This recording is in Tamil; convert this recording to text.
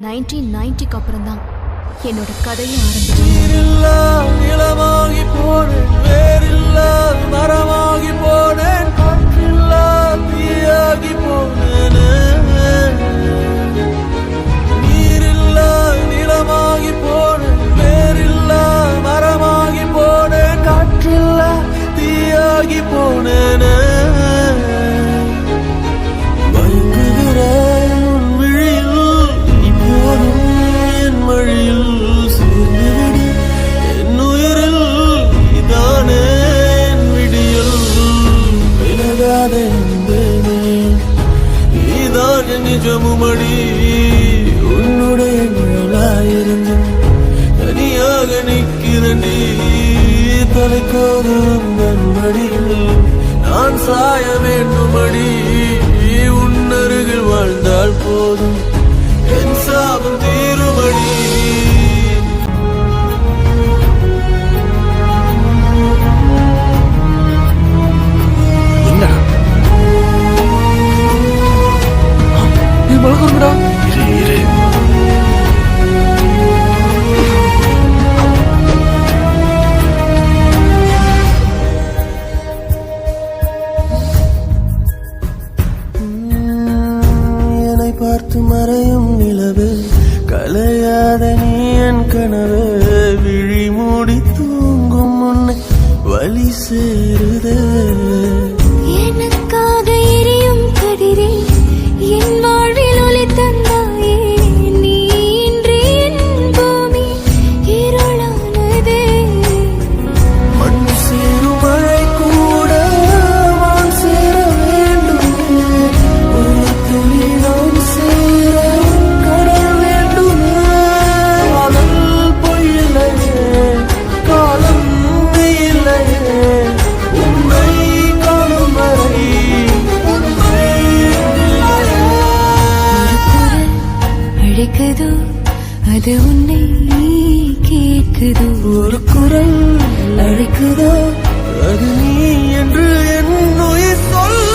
1990க்கு அப்புறம் தான் என்னோட கதையை ஆரம்பிச்சு. நிலமாகி போனேன், வேறில்லா மரமாகி போனேன், காற்றில்லா தீயாகி போனேன். நீரில்லா நிலமாகி போனேன், வேறில்லா மரமாகி போனேன், காற்றில்லா தீயாகி போனேன். நிஜமுமடி உன்னுடைய நிழலாயிருந்து தனியாக நிற்கிறண்டி, தலைக்கோதும் நன்மடியில் நான் சாய வேண்டுமடி. உன்னருகில் வாழ்ந்தால் போதும் என் சாபம் தீருமடி. பார்த்து மறையும் நிலவு கலையாத நீ என் கனவு, விழி மூடி தூங்கும் முன்னை வழி சேருது. எனக்காக எரியும் கதிரே என் வாழ்வில் ஒளி தந்தாயே, நீ இன்றி என் பூமி இருளானதே. மண் சேரும் மழை கூட வான் சேர வேண்டும், ஒரு துளி நான் சேர கடல் வேண்டும். காதல் பொய்யில்லையே, காலம் இல்லையே, உன்னை காணும் வரை உன்னை அழைக்குதோ அது உன்னை கேட்குதோ, ஒரு குரல் அழைக்குதோ அது நீ என்று என் உயிர் சொல்.